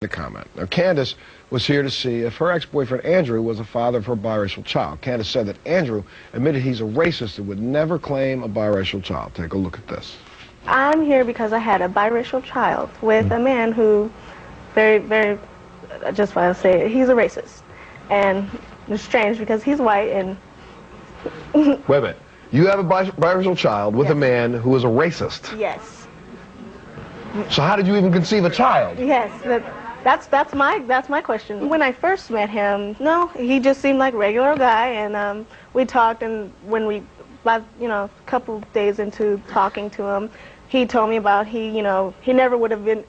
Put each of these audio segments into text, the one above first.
the comment. Now, Candace was here to see if her ex-boyfriend Andrew was the father of her biracial child. Candace said that Andrew admitted he's a racist and would never claim a biracial child. Take a look at this. I'm here because I had a biracial child with a man who, very, just want to say it, he's a racist. And it's strange because he's white and... Wait a minute. You have a biracial child with Yes. a man who is a racist. Yes. So how did you even conceive a child? Yes, that's my question. When I first met him, no, he just seemed like a regular guy, and we talked, and when we, a couple days into talking to him, he told me about he never would have been,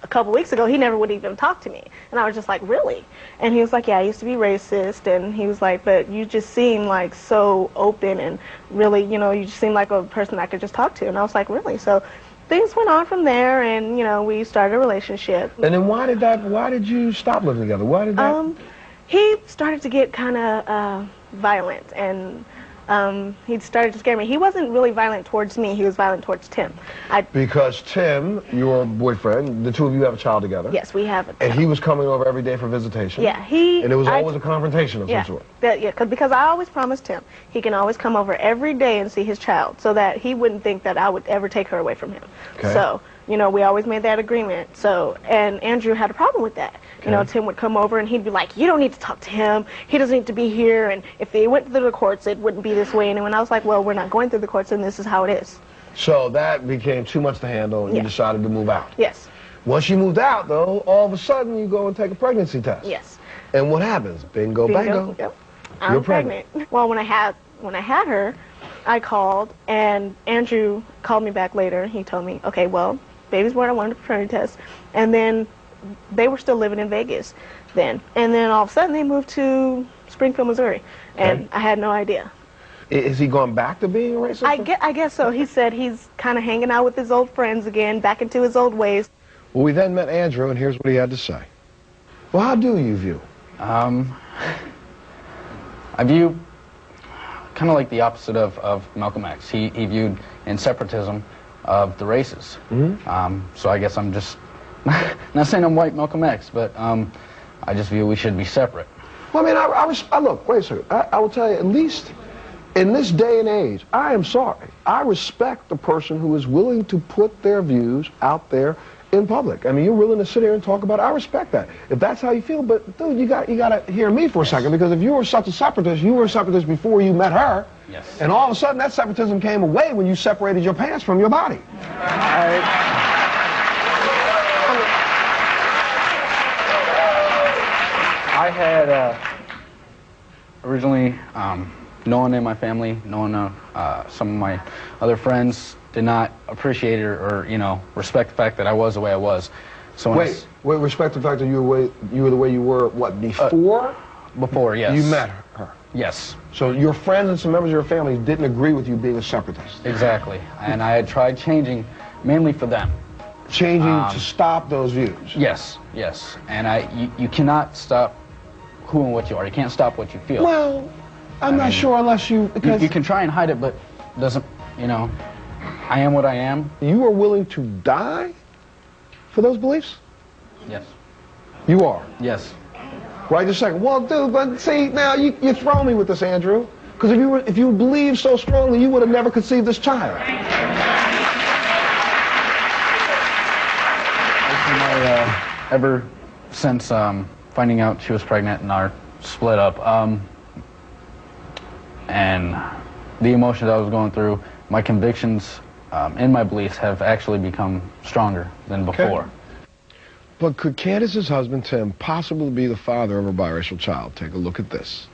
a couple weeks ago, he never would even talk to me. And I was just like, really? And he was like, yeah, I used to be racist, and he was like, but you just seem like so open, and really, you just seem like a person I could just talk to. And I was like, really? So things went on from there, and we started a relationship. And then why did you stop living together? Why did that? He started to get kind of violent, and he started to scare me. He wasn't really violent towards me, he was violent towards Tim. Because Tim, your boyfriend, the two of you have a child together. Yes, we have a child. And he was coming over every day for visitation. Yeah, and it was always a confrontation of some sort. Because I always promised him he can always come over every day and see his child, so that he wouldn't think that I would ever take her away from him. Okay. So, we always made that agreement. So, and Andrew had a problem with that. Okay. Tim would come over and he'd be like, you don't need to talk to him. He doesn't need to be here. And if they went through the courts, it wouldn't be this way. And when I was like, well, we're not going through the courts, and this is how it is. So that became too much to handle, and you decided to move out. Yes. Once you moved out, though, all of a sudden you go and take a pregnancy test. Yes. And what happens? Bingo, bango. Yep. I'm pregnant. Well, when I had her, I called, and Andrew called me back later. He told me, okay, well, baby's born, I wanted a paternity test. And then they were still living in Vegas then. And then all of a sudden they moved to Springfield, Missouri. And I had no idea. Is he going back to being a racist? I guess so. He said he's kind of hanging out with his old friends again, back into his old ways. Well, we then met Andrew, and here's what he had to say. Well, how do you view? I view kind of like the opposite of Malcolm X. He viewed in separatism of the races. So I guess I'm just not saying I'm white Malcolm X, but I just view we should be separate. Well, I mean, look, wait a second. I will tell you, at least in this day and age, I am sorry. I respect the person who is willing to put their views out there in public. I mean, you're willing to sit here and talk about it. I respect that. If that's how you feel, but dude, you got to hear me for a second, because if you were such a separatist, you were a separatist before you met her. Yes. And all of a sudden, that separatism came away when you separated your pants from your body. I had originally, no one in my family, some of my other friends did not appreciate it or respect the fact that I was the way I was. So wait, respect the fact that you were the way you were, what, before? Before, yes. You met her? Yes. So your friends and some members of your family didn't agree with you being a separatist? Exactly. And I had tried changing, mainly for them. Changing to stop those views? Yes, yes. And you cannot stop who and what you are. You can't stop what you feel. Well, I'm not sure unless you... Because you can try and hide it, but doesn't, I am what I am. You are willing to die for those beliefs? Yes. You are? Yes. Right, just a second. Well, dude, but see, now you throw me with this, Andrew. Because if you believe so strongly, you would have never conceived this child. Ever since finding out she was pregnant and our split up, and the emotions I was going through, my convictions and my beliefs have actually become stronger than before. Okay. But could Candace's husband, Tim, possibly be the father of her biracial child? Take a look at this.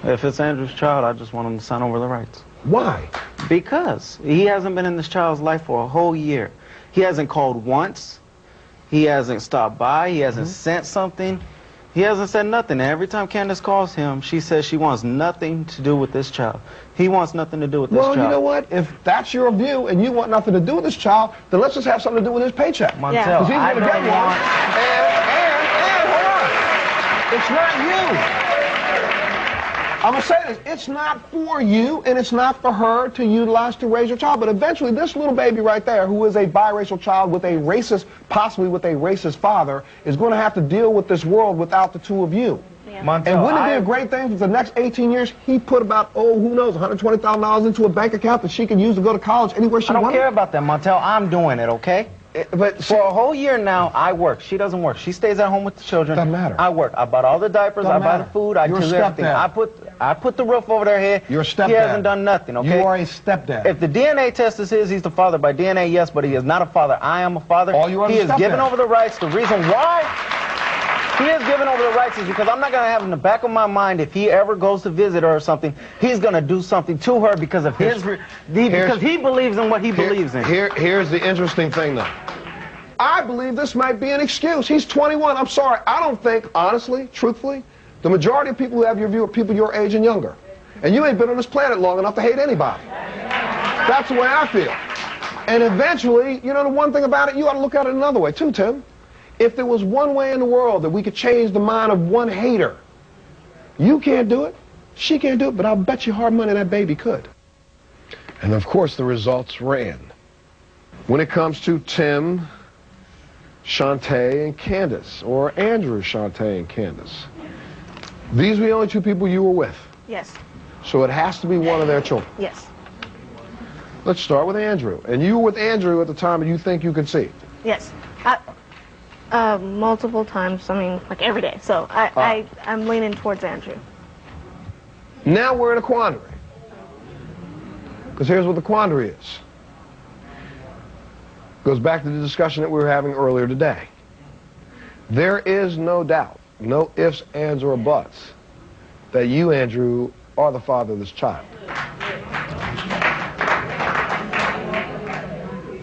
If it's Andrew's child, I just want him to sign over the rights. Why? Because he hasn't been in this child's life for a whole year. He hasn't called once. He hasn't stopped by. He hasn't sent something. He hasn't said nothing. And every time Candace calls him, she says she wants nothing to do with this child. He wants nothing to do with this child. Well, you know what? If that's your view and you want nothing to do with this child, then let's just have something to do with his paycheck. Montel, Because he's going to get one. And hold on. It's not you. I'm going to say this, it's not for you and it's not for her to utilize to raise your child, but eventually this little baby right there who is a biracial child with a racist, possibly with a racist father, is going to have to deal with this world without the two of you. Yeah. And wouldn't it be a great thing for the next 18 years, he put about, oh, who knows, $120,000 into a bank account that she can use to go to college anywhere she wants? I don't care about that, Montel. I'm doing it, okay? But for a whole year now, I work. She doesn't work. She stays at home with the children. Doesn't matter. I work. I bought all the diapers. I buy the food. I do everything. I put the roof over their head. You're a stepdad. He hasn't done nothing, okay? You are a stepdad. If the DNA test is his, he's the father. By DNA, yes, but he is not a father. I am a father. He is given over the rights. The reason why he is given over the rights is because I'm not going to have in the back of my mind, if he ever goes to visit her or something, he's going to do something to her because of because he believes in what he believes in. Here's the interesting thing, though. I believe this might be an excuse. He's 21. I'm sorry. I don't think, honestly, truthfully, the majority of people who have your view are people your age and younger. And you ain't been on this planet long enough to hate anybody. That's the way I feel. And eventually, you know, the one thing about it, you ought to look at it another way, too, Tim. If there was one way in the world that we could change the mind of one hater, you can't do it, she can't do it, but I'll bet you hard money that baby could. And, of course, the results ran. When it comes to Tim, Shantae, and Candace, or Andrew, Shantae, and Candace, these were the only two people you were with. Yes. So it has to be one of their children. Yes. Let's start with Andrew. And you were with Andrew at the time and you think you could see? Yes. Multiple times, I mean, like every day. So I'm leaning towards Andrew. Now we're in a quandary. Because here's what the quandary is. Goes back to the discussion that we were having earlier today. There is no doubt, no ifs, ands, or buts, that you, Andrew, are the father of this child.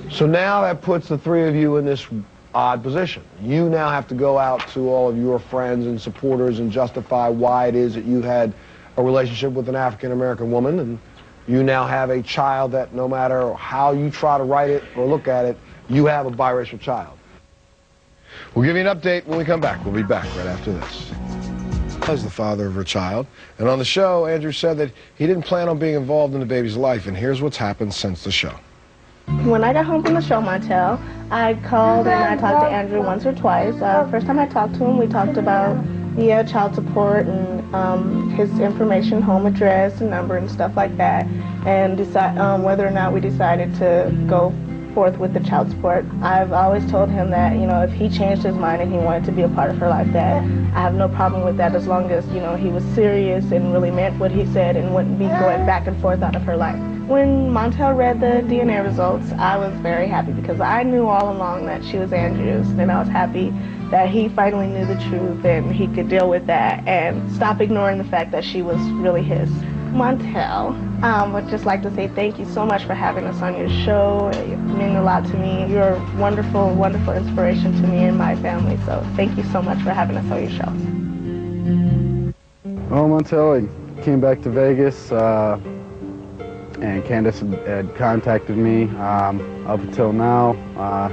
So now that puts the three of you in this odd position. You now have to go out to all of your friends and supporters and justify why it is that you had a relationship with an African-American woman, and you now have a child that no matter how you try to write it or look at it, you have a biracial child. We'll give you an update when we come back. We'll be back right after this. As the father of her child, and on the show, Andrew said that he didn't plan on being involved in the baby's life, and here's what's happened since the show. When I got home from the show, Montel, I called and I talked to Andrew once or twice. First time I talked to him, we talked about child support and his information, home address and number and stuff like that, and decide whether or not we decided to go forth with the child support. I've always told him that, you know, if he changed his mind and he wanted to be a part of her life, that I have no problem with that as long as, you know, he was serious and really meant what he said and wouldn't be going back and forth out of her life. When Montel read the DNA results, I was very happy because I knew all along that she was Andrew's, and I was happy that he finally knew the truth and he could deal with that and stop ignoring the fact that she was really his. Montel, would just like to say thank you so much for having us on your show. It means a lot to me. You're a wonderful, wonderful inspiration to me and my family, so thank you so much for having us on your show. Well, Montel, I came back to Vegas, and Candace had contacted me up until now.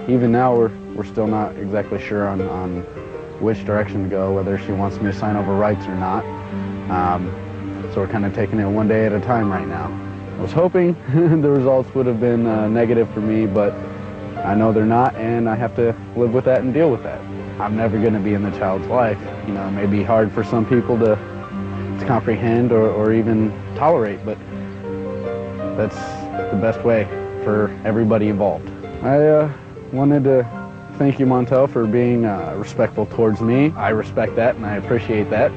Even now, we're still not exactly sure on which direction to go, whether she wants me to sign over rights or not. So we're kind of taking it one day at a time right now. I was hoping the results would have been negative for me, but I know they're not, and I have to live with that and deal with that. I'm never going to be in the child's life. You know, it may be hard for some people to comprehend or even tolerate, but that's the best way for everybody involved. I wanted to thank you, Montel, for being respectful towards me. I respect that and I appreciate that.